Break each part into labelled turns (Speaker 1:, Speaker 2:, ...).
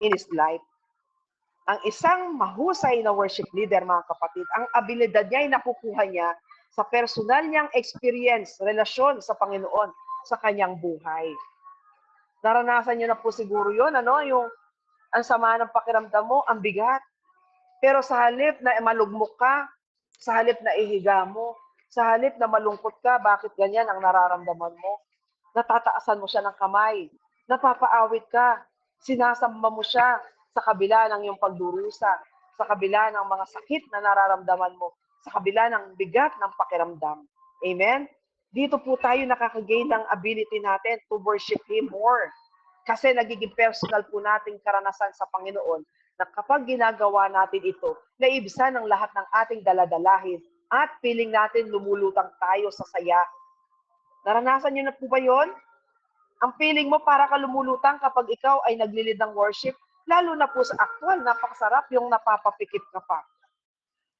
Speaker 1: in his life. Ang isang mahusay na worship leader, mga kapatid, ang abilidad niya ay nakukuha niya sa personal niyang experience, relasyon sa Panginoon sa kanyang buhay. Naranasan niyo na po siguro yun, yung ang sama ng pakiramdam mo, ang bigat. Pero sa halip na malugmok ka, sa halip na ihiga mo, sa halip na malungkot ka, bakit ganyan ang nararamdaman mo? Natataasan mo siya ng kamay, napapaawit ka, sinasamba mo siya sa kabila ng iyong pagdurusa, sa kabila ng mga sakit na nararamdaman mo, sa kabila ng bigat ng pakiramdam. Amen? Dito po tayo nakakagain ng ability natin to worship Him more. Kasi nagiging personal po nating karanasan sa Panginoon na kapag ginagawa natin ito, naibsan ng lahat ng ating daladalahin at feeling natin lumulutang tayo sa saya. Naranasan niyo na po ba yun? Ang feeling mo para ka lumulutang kapag ikaw ay naglilid ng worship, lalo na po sa actual, napakasarap yung napapapikit ka pa.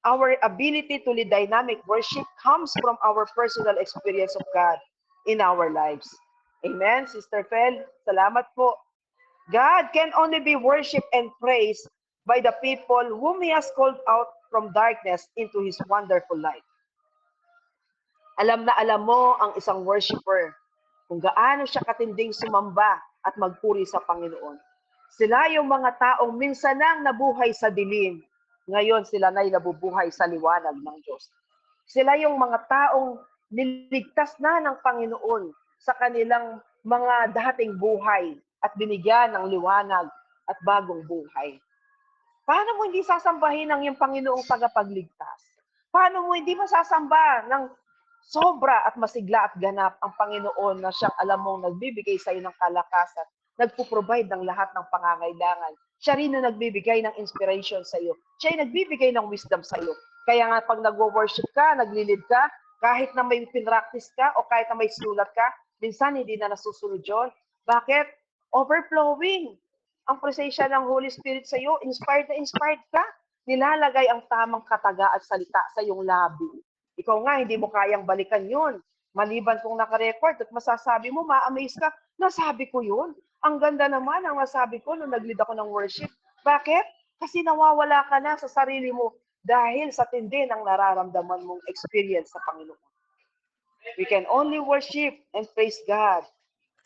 Speaker 1: Our ability to lead dynamic worship comes from our personal experience of God in our lives. Amen, Sister Fel. Salamat po. God can only be worshipped and praised by the people whom He has called out from darkness into His wonderful light. Alam na alam mo ang isang worshiper kung gaano siya katinding sumamba at magpuri sa Panginoon. Sila yung mga taong minsan nang nabuhay sa dilim, ngayon sila na'y nabubuhay sa liwanag ng Diyos. Sila yung mga taong niligtas na ng Panginoon sa kanilang mga dating buhay at binigyan ng liwanag at bagong buhay. Paano mo hindi sasambahin ang iyong Panginoong tagapagligtas? Paano mo hindi masasamba ng sobra at masigla at ganap ang Panginoon na siyang alam mong nagbibigay sa iyo ng kalakasan, nagpo-provide ng lahat ng pangangailangan. Siya rin na nagbibigay ng inspiration sa iyo. Siya ay nagbibigay ng wisdom sa iyo. Kaya nga pag nag-worship ka, naglilid ka, kahit na may pinractice ka o kahit na may sulat ka, minsan hindi na nasusunod yun. Bakit? Overflowing. Ang presensya ng Holy Spirit sa iyo, inspired na inspired ka. Nilalagay ang tamang kataga at salita sa iyong labi. Ikaw nga, hindi mo kayang balikan yun. Maliban kung nakarecord at masasabi mo, ma-amaze ka, nasabi ko yun. Ang ganda naman ang masabi ko nung nag-lead ako ng worship. Bakit? Kasi nawawala ka na sa sarili mo dahil sa tindi ng nararamdaman mong experience sa Panginoon. We can only worship and praise God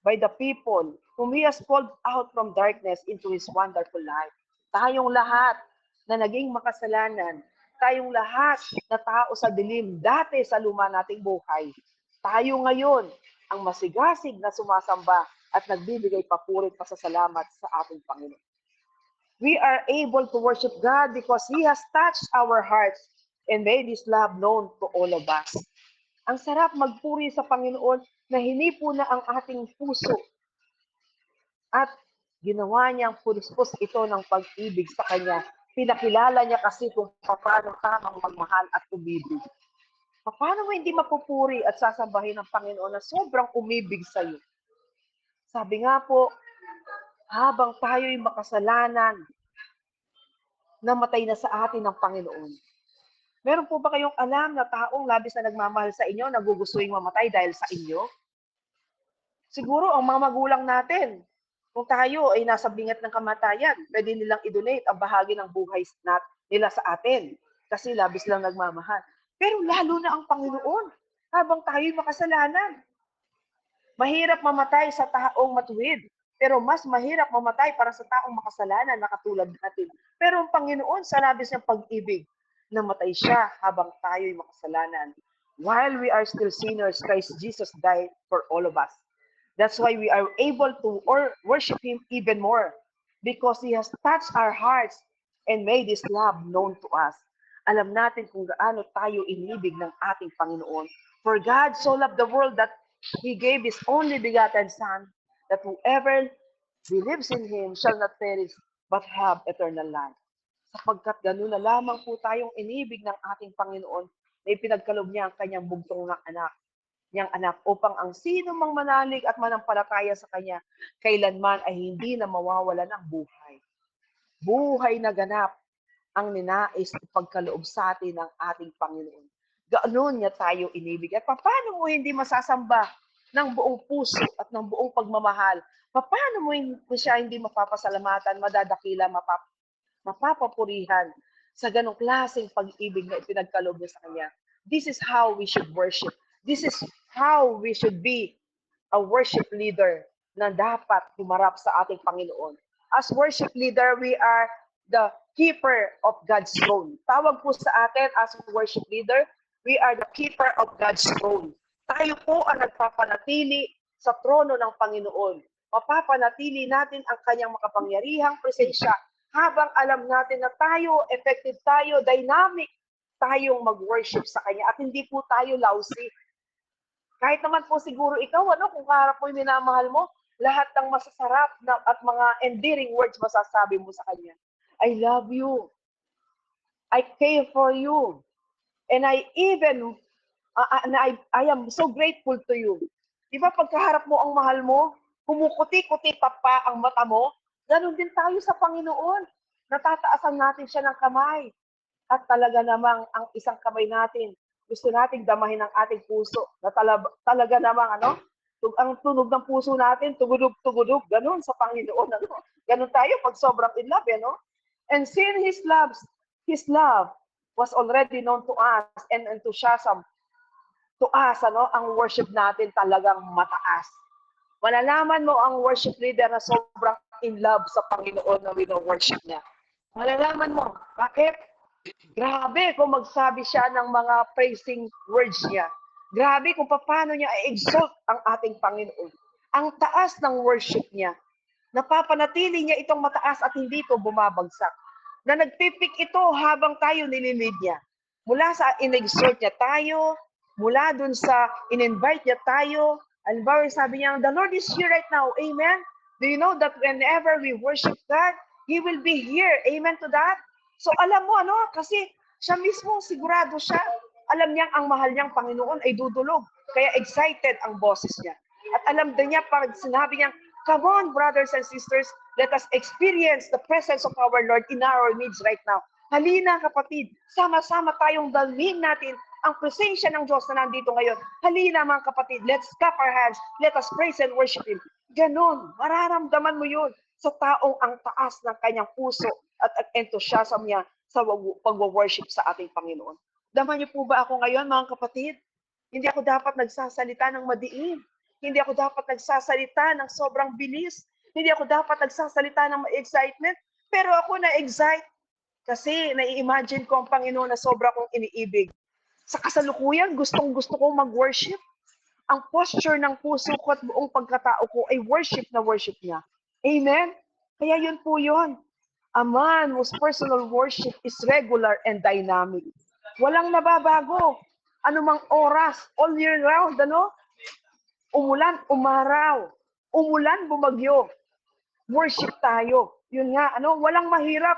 Speaker 1: by the people whom He has called out from darkness into His wonderful light. Tayong lahat na naging makasalanan, tayong lahat na tao sa dilim dati sa luma nating buhay, tayo ngayon ang masigasig na sumasamba at nagbibigay papuri at pasasalamat sa ating Panginoon. We are able to worship God because He has touched our hearts and made His love known to all of us. Ang sarap magpuri sa Panginoon na hinipo na ang ating puso at ginawa niyang pulispos ito ng pag-ibig sa Kanya. Pinakilala niya kasi kung paano tamang magmahal at umibig. Paano mo hindi mapupuri at sasambahin ng Panginoon na sobrang umibig sa iyo? Sabi nga po, habang tayo'y makasalanan, namatay na sa atin ng Panginoon. Meron po ba kayong alam na taong labis na nagmamahal sa inyo, nagugustuhin mamatay dahil sa inyo? Siguro ang mga magulang natin, kung tayo ay nasa bingat ng kamatayan, pwede nilang i-donate ang bahagi ng buhay nila sa atin kasi labis lang nagmamahal. Pero lalo na ang Panginoon, habang tayo'y makasalanan. Mahirap mamatay sa taong matuwid, pero mas mahirap mamatay para sa taong makasalanan na katulad natin. Pero ang Panginoon sa labis ng pag-ibig, namatay siya habang tayo'y makasalanan. While we are still sinners, Christ Jesus died for all of us. That's why we are able to worship Him even more because He has touched our hearts and made His love known to us. Alam natin kung gaano tayo inibig ng ating Panginoon. For God so loved the world that He gave His only begotten Son, that whoever believes in Him shall not perish but have eternal life. Sapagkat gano'n na lamang po tayong inibig ng ating Panginoon na ipinagkaloob niya ang kanyang bugtong niyang anak upang ang sino mang manalig at manampalataya sa Kanya kailanman ay hindi na mawawala ng buhay. Buhay na ganap ang ninais ipagkaloob sa atin ng ating Panginoon. Ganoon niya tayo inibig. At paano mo hindi masasamba ng buong puso at ng buong pagmamahal Paano mo siya hindi mapapasalamatan, madadakila, mapapapurihan sa ganong klaseng pag-ibig na ipinagkaloob niya sa kanya? This is how we should worship. This is how we should be a worship leader na dapat humarap sa ating Panginoon. As worship leader, we are the keeper of God's throne. Tawag po sa atin as worship leader, we are the keeper of God's throne. Tayo po ang nagpapanatili sa trono ng Panginoon. Mapapanatili natin ang kanyang makapangyarihang presensya habang alam natin na tayo, effective tayo, dynamic tayong mag-worship sa kanya at hindi po tayo lousy. Kahit naman po siguro ikaw, kung kaharap mo yung minamahal mo, lahat ng masasarap at mga endearing words masasabi mo sa kanya. I love you. I care for you. And I even, I am so grateful to you. Di ba pagkaharap mo ang mahal mo, kumukuti-kuti pa ang mata mo, ganun din tayo sa Panginoon. Natataasan natin siya ng kamay. At talaga namang ang isang kamay natin, gusto nating damahin ang ating puso. Na talaga namang ang tunog ng puso natin, tugudog, ganun sa Panginoon. Ganun tayo pag sobrang in love, And since His love was already known to us and enthusiasm to us, ang worship natin talagang mataas. Malalaman mo ang worship leader na sobrang in love sa Panginoon na wino-worship niya. Malalaman mo. Bakit? Grabe kung magsabi siya ng mga praising words niya. Grabe kung paano niya i-exalt ang ating Panginoon. Ang taas ng worship niya. Napapanatili niya itong mataas at hindi ito bumabagsak. Na nagpipik ito habang tayo nililid niya. Mula sa in-exalt niya tayo, mula dun sa in-invite niya tayo. Halimbawa, sabi niya, the Lord is here right now. Amen? Do you know that whenever we worship God, He will be here. Amen to that? So alam mo, kasi siya mismo, sigurado siya. Alam niyang ang mahal niyang Panginoon ay dudulog. Kaya excited ang boses niya. At alam din niya pag sinabi niya, come on, brothers and sisters, let us experience the presence of our Lord in our midst right now. Halina kapatid, sama-sama tayong dalhin natin ang presensya ng Diyos na nandito ngayon. Halina mga kapatid, let's clap our hands, let us praise and worship Him. Ganon, mararamdaman mo yun sa taong ang taas ng kanyang puso at enthusiasm niya sa pag-worship sa ating Panginoon. Daman niyo po ba ako ngayon mga kapatid? Hindi ako dapat nagsasalita ng madiin. Hindi ako dapat nagsasalita ng sobrang bilis. Hindi ako dapat nagsasalita ng excitement. Pero ako na-excite kasi nai-imagine ko ang Panginoon na sobra kong iniibig. Sa kasalukuyan, gustong-gusto kong mag-worship. Ang posture ng puso ko at buong pagkatao ko ay worship na worship niya. Amen? Kaya yun po yun. A man whose personal worship is regular and dynamic. Walang nababago. Anumang oras, all year round, Umulan, umaraw. Umulan, bumagyo. Worship tayo. Yun nga, walang mahirap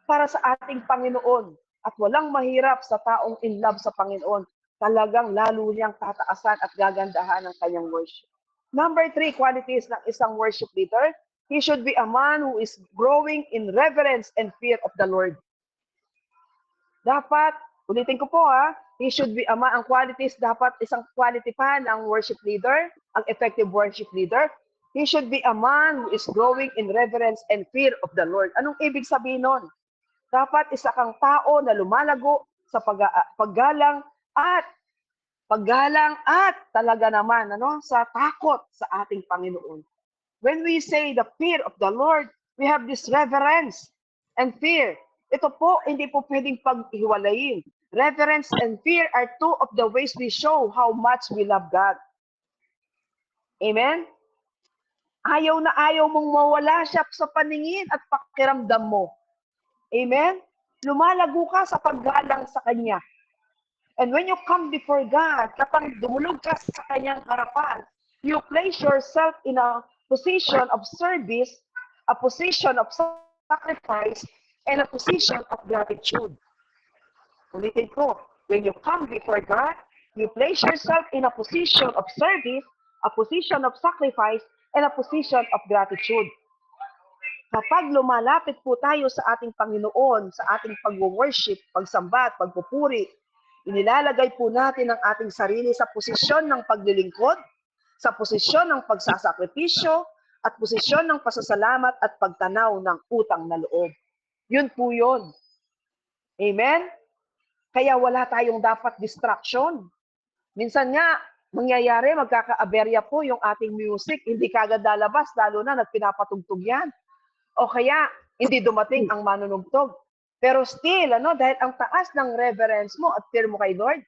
Speaker 1: para sa ating Panginoon. At walang mahirap sa taong in love sa Panginoon. Talagang lalo niyang tataasan at gagandahan ang kanyang worship. Number 3, qualities ng isang worship leader. He should be a man who is growing in reverence and fear of the Lord. Dapat, ulitin ko po he should be a man, ang qualities, dapat isang quality pa ng worship leader, ang effective worship leader. He should be a man who is growing in reverence and fear of the Lord. Anong ibig sabihin nun? Dapat isa kang tao na lumalago sa paggalang at talaga naman sa takot sa ating Panginoon. When we say the fear of the Lord, we have this reverence and fear. Ito po, hindi po pwedeng paghiwalayin. Reverence and fear are two of the ways we show how much we love God. Amen? Ayaw na ayaw mong mawala siya sa paningin at pakiramdam mo. Amen? Lumalago ka sa paggalang sa Kanya. And when you come before God, kapag dumulog ka sa Kanyang harapan, you place yourself in a position of service, a position of sacrifice, and a position of gratitude. Ulitin ko, when you come before God, you place yourself in a position of service, a position of sacrifice, and a position of gratitude. Kapag lumalapit po tayo sa ating Panginoon, sa ating pag-worship, pagsamba at pagpupuri, inilalagay po natin ang ating sarili sa posisyon ng paglilingkod, sa posisyon ng pagsasakripisyo at posisyon ng pasasalamat at pagtanaw ng utang na loob. Yun po yun. Amen? Kaya wala tayong dapat distraction. Minsan nga, mangyayari, magkaka-aberya po yung ating music, hindi kagad lalabas, lalo na nagpinapatugtog yan. O kaya, hindi dumating ang manunugtog. Pero still, dahil ang taas ng reverence mo at fear mo kay Lord,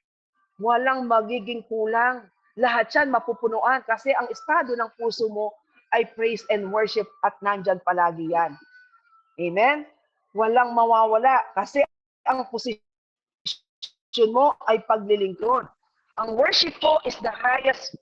Speaker 1: walang magiging kulang. Lahat yan mapupunuan kasi ang estado ng puso mo ay praise and worship at nandyan palagi yan. Amen? Walang mawawala kasi ang posisyon mo ay paglilingkod. Ang worship po is the highest